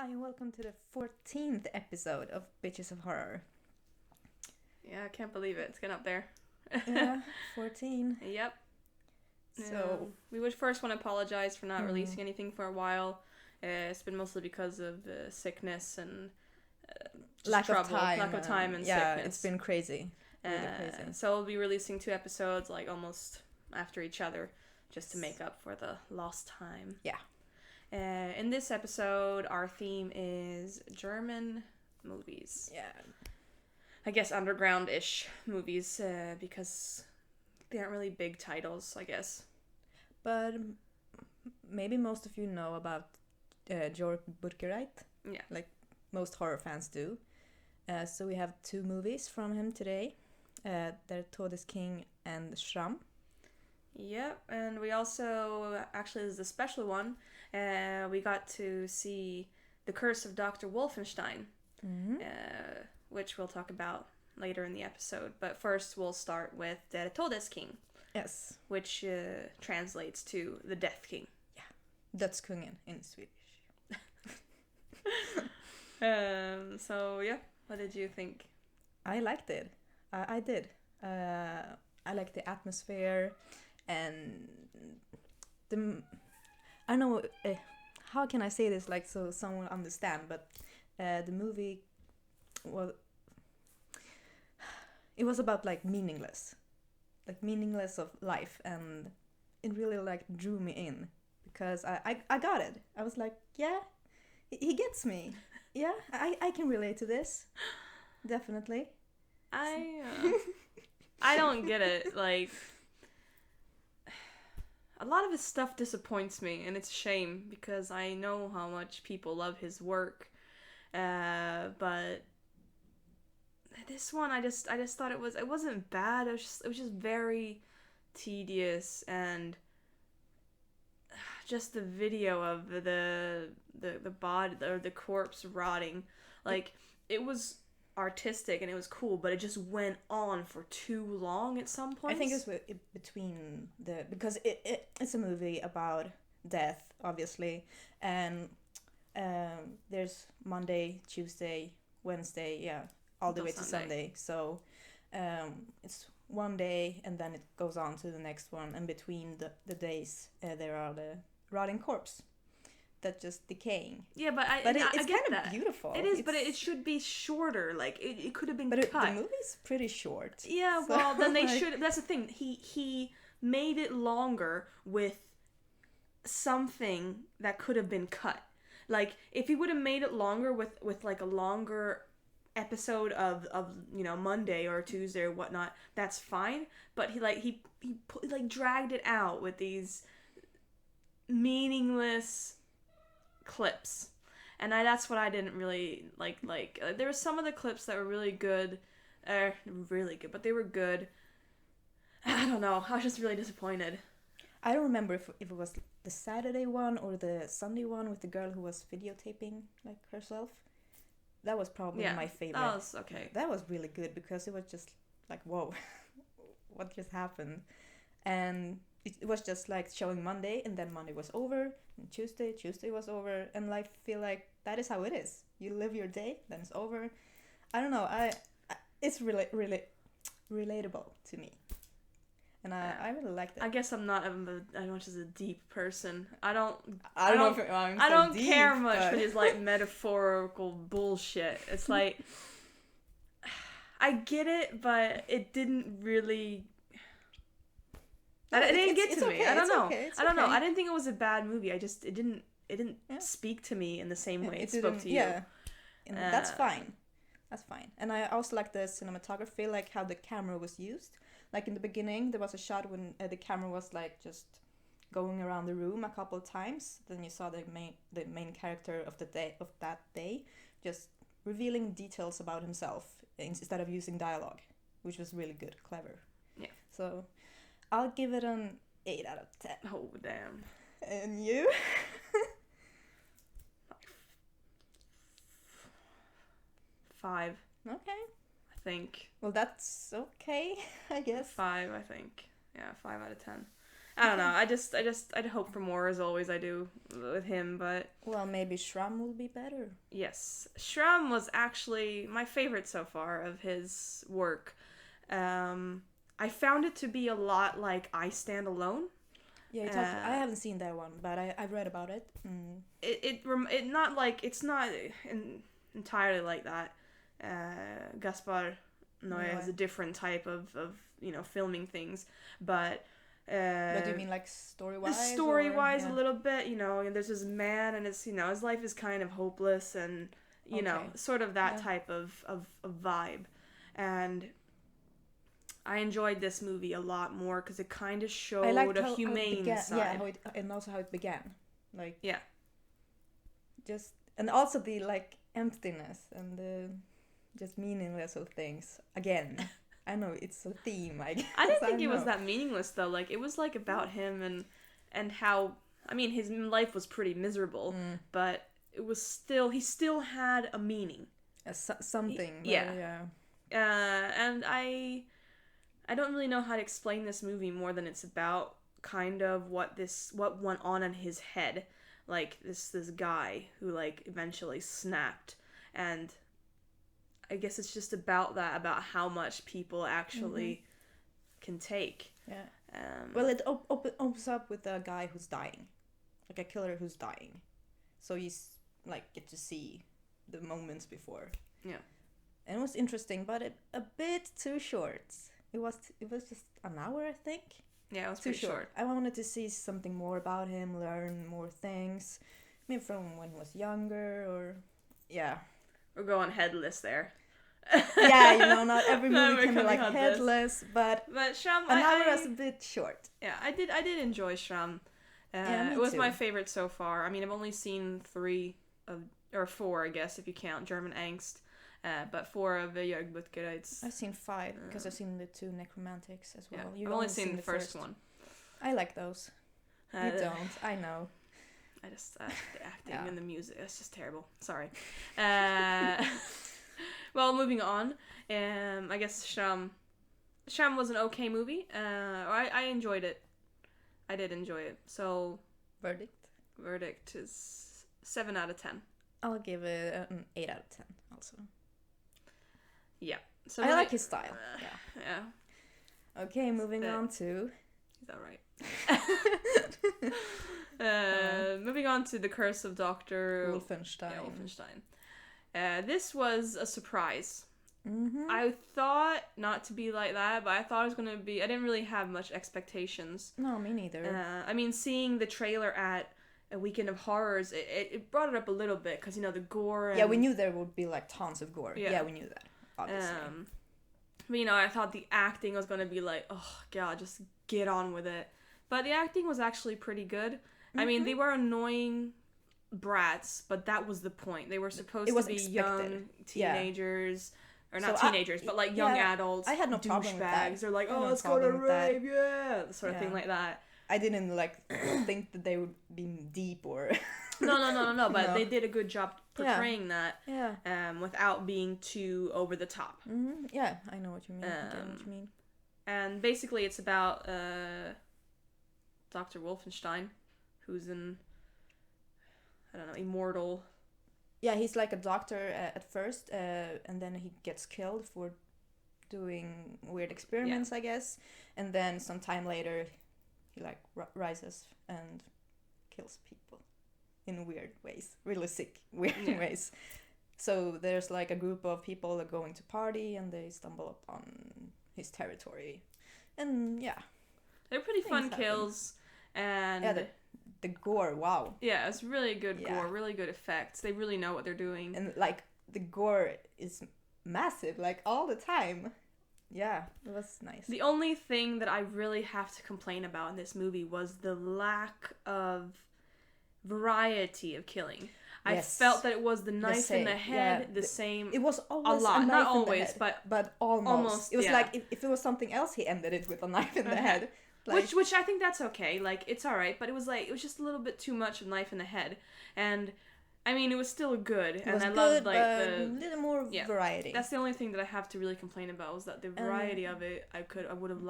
Hi, and welcome to the 14th episode of Bitches of Horror. Yeah, I can't believe it. It's getting up there. Yeah, 14. Yep. So, we would first want to apologize for not releasing anything for a while. It's been mostly because of sickness and lack trouble, of time. lack of time and yeah, sickness. it's been crazy. Really crazy. So we'll be releasing 2 episodes like almost after each other just to make up for the lost time. Yeah. In this episode, our theme is German movies. Yeah. I guess underground-ish movies because they aren't really big titles, I guess. But maybe most of you know about Jörg Buttgereit. Yeah. Like most horror fans do. So we have 2 movies from him today. Der Todesking and Schramm. Yep, and we also, actually this is a special one, we got to see The Curse of Dr. Wolfenstein, which we'll talk about later in the episode. But first we'll start with Der Todesking. Yes. Which translates to The Death King. Yeah, Dödskungen in Swedish. So yeah, what did you think? I liked it. I did. I liked the atmosphere and I don't know how can I say this like so someone understand, but the movie it was about like meaningless of life, and it really like drew me in because I got it. I was like, yeah, he gets me. Yeah, I can relate to this. Definitely. I don't get it. Like, a lot of his stuff disappoints me, and it's a shame because I know how much people love his work. But this one, I just thought it wasn't bad. It was just very tedious, and just the video of the body or the corpse rotting, like it was artistic and it was cool, but it just went on for too long at some point. I think it's between because it's a movie about death, obviously, and there's Monday, Tuesday, Wednesday, yeah, all the way to Sunday. So it's one day and then it goes on to the next one, and between the days there are the rotting corpse that's just decaying. Yeah, but it's get kind of beautiful. It is, but it should be shorter. Like it could have been cut. But the movie's pretty short. Yeah, so, well then they should. That's the thing. He made it longer with something that could have been cut. Like if he would have made it longer with like a longer episode of Monday or Tuesday or whatnot, that's fine. But he dragged it out with these meaningless clips, and that's what I didn't really like. There were some of the clips that were really good, but they were good. I don't know, I was just really disappointed. I don't remember if it was the Saturday one or the Sunday one with the girl who was videotaping like herself. That was probably my favorite. That was okay. That was really good because it was just like, whoa, what just happened? And it was just like showing Monday, and then Monday was over, and Tuesday was over, and I feel like that is how it is. You live your day, then it's over. I don't know. It's really, really relatable to me, and I really liked it. I guess I'm not as much as a deep person. I don't deep, care much for this like metaphorical bullshit. It's like I get it, but it didn't really. It didn't get to me. Okay, I don't know. Okay, I don't know. I didn't think it was a bad movie. It didn't speak to me in the same way it spoke to you. Yeah, that's fine. That's fine. And I also like the cinematography, like how the camera was used. Like in the beginning, there was a shot when the camera was like just going around the room a couple of times. Then you saw the main character of that day just revealing details about himself instead of using dialogue, which was really good, clever. Yeah. So I'll give it an 8 out of 10. Oh, damn. And you? 5. Okay. I think. Well, that's okay, I guess. 5, I think. Yeah, 5 out of 10. I don't know. I'd hope for more as always. I do with him, but Well, maybe Schramm will be better. yes, Schramm was actually my favorite so far of his work. I found it to be a lot like I Stand Alone. Yeah, I haven't seen that one, but I've read about it. Mm. It not like it's not entirely like that. Gaspar Noé has a different type of filming things, but. But do you mean like story-wise? Story-wise, a little bit, and there's this man, and it's, his life is kind of hopeless, and, sort of that type of vibe. And I enjoyed this movie a lot more, because it kind of showed a humane side. Yeah, and also how it began. Like, yeah. And also the, like, emptiness, and the just meaningless of things. Again. I know, it's a theme, I guess. I didn't think it was that meaningless, though. Like, it was, like, about him and how... I mean, his life was pretty miserable, but it was still... He still had a meaning. Something. Yeah. And I don't really know how to explain this movie more than it's about kind of what went on in his head. Like, this guy who, like, eventually snapped. And... I guess it's just about that, about how much people actually can take. Yeah. Well, it opens up with a guy who's dying, like a killer who's dying. So he's like get to see the moments before. Yeah. And it was interesting, but a bit too short. It was just an hour, I think. Yeah, it was too short. I wanted to see something more about him, learn more things, maybe from when he was younger, or yeah. We're going headless there. Yeah, not every movie can be like headless, but Schramm, an hour is a bit short. Yeah, I did enjoy Schramm. Me it was too. my favorite so far. I mean, I've only seen 4, I guess, if you count German Angst, but 4 of the Jörgbutgereiz. I've seen 5 because I've seen the 2 Necromantics as well. Yeah, I've only seen the first one. I like those. You don't. I know. I just the acting and the music. It's just terrible. Sorry. Well, moving on. I guess Schramm was an okay movie. I enjoyed it. I did enjoy it. So verdict is 7 out of 10. I'll give it an 8 out of 10 also. Yeah. So I like his style. Yeah. Okay, moving on to... Is that right? Moving on to The Curse of Dr. Wolfenstein. Yeah, Wolfenstein. This was a surprise. Mm-hmm. I thought not to be like that, but I thought it was going to be... I didn't really have much expectations. No, me neither. I mean, seeing the trailer at a Weekend of Horrors, it brought it up a little bit, because, the gore... And, yeah, we knew there would be, like, tons of gore. Yeah, we knew that, obviously. But, I thought the acting was going to be like, oh, God, just get on with it. But the acting was actually pretty good. Mm-hmm. I mean, they were annoying brats, but that was the point. They were supposed to be young teenagers, or not teenagers, but like young adults. I had no problem with that. They're like, oh, let's go to rave, sort of thing like that. I didn't like think that they would be deep or. No. But they did a good job portraying that. Yeah. Without being too over the top. Mm-hmm. Yeah, I know what you mean. I get what you mean. And basically, it's about Dr. Wolfenstein, who's an immortal. Yeah, he's like a doctor at first, and then he gets killed for doing weird experiments, I guess. And then some time later, he like rises and kills people in weird ways, really sick, weird ways. So there's like a group of people that are going to party, and they stumble upon his territory, and they're pretty fun kills, and the gore, wow. Yeah, it's really good gore, really good effects. They really know what they're doing. And, like, the gore is massive, like, all the time. Yeah, it was nice. The only thing that I really have to complain about in this movie was the lack of variety of killing. Yes. I felt that it was the knife in the head, the same. It was always a lot, a knife not in always, the head, but almost. It was like, if it was something else, he ended it with a knife in the head. Like, which I think that's okay, like, it's alright, but it was just a little bit too much of knife in the head, and, I mean, it was still good, and I loved, like, a little more variety. That's the only thing that I have to really complain about, was that the variety of it, I would have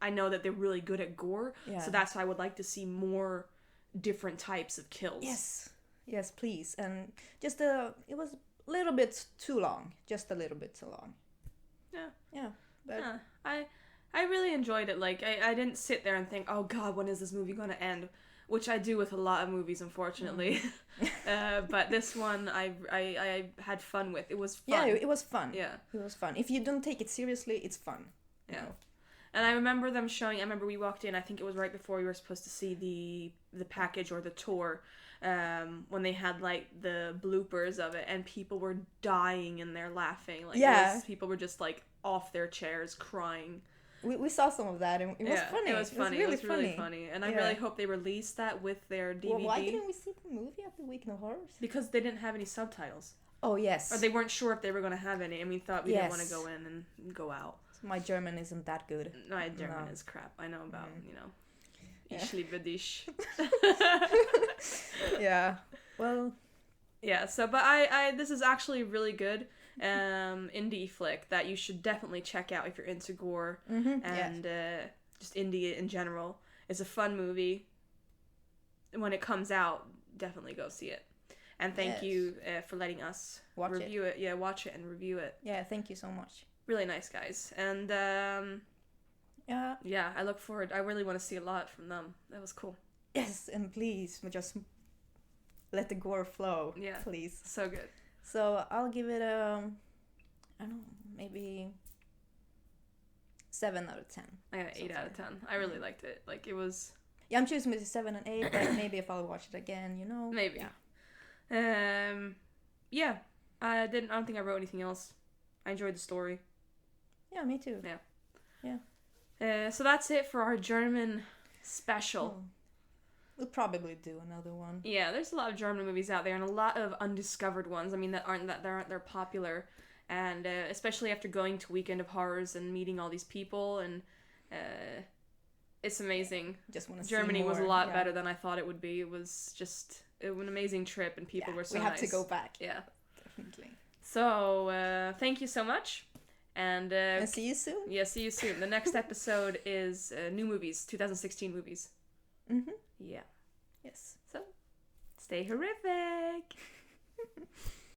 I know that they're really good at gore, Yeah. so that's why I would like to see more different types of kills. Yes, please. And just it was a little bit too long, just a little bit too long. Yeah. But I really enjoyed it. Like, I didn't sit there and think, oh god, when is this movie gonna end? Which I do with a lot of movies, unfortunately. But this one, I had fun with. It was fun. Yeah, it was fun. Yeah. It was fun. If you don't take it seriously, it's fun. Yeah. And I remember them showing, I remember we walked in, I think it was right before we were supposed to see the package or the tour, when they had, like, the bloopers of it, and people were dying in there laughing. Like, people were just, like, off their chairs crying. We saw some of that, and it was funny. It was funny. It was really funny. And I really hope they released that with their DVD. Well, why didn't we see the movie at the Weekend of Horrors? Because they didn't have any subtitles. Oh, yes. Or they weren't sure if they were going to have any, and we thought we didn't want to go in and go out. My German isn't that good. My German is crap. I know about, Ich liebe dich. Yeah. Well. Yeah, so, but this is actually really good indie flick that you should definitely check out if you're into gore and just indie in general. It's a fun movie. When it comes out, definitely go see it. And thank you for letting us review it. Yeah, watch it and review it. Yeah, thank you so much. Really nice guys. And yeah, I look forward. I really want to see a lot from them. That was cool. Yes, and please just let the gore flow. Yeah, please. So good. So I'll give it I don't know, maybe 7 out of 10. I got an 8 out of 10. I really liked it. Like, it was. Yeah, I'm choosing between 7 and 8, but maybe if I'll watch it again, Maybe. Yeah. Yeah. I don't think I wrote anything else. I enjoyed the story. Yeah, me too. Yeah. So that's it for our German special. Oh. We'll probably do another one. Yeah, there's a lot of German movies out there and a lot of undiscovered ones. I mean, that aren't popular, and especially after going to Weekend of Horrors and meeting all these people, and it's amazing. Just want to Germany see more. Was a lot better than I thought it would be. It was just an amazing trip, and people were so nice. We have to go back. Yeah, definitely. So thank you so much. And see you soon. Yeah, see you soon. The next episode is new movies, 2016 movies. Mm-hmm. Yeah. Yes. So, stay horrific.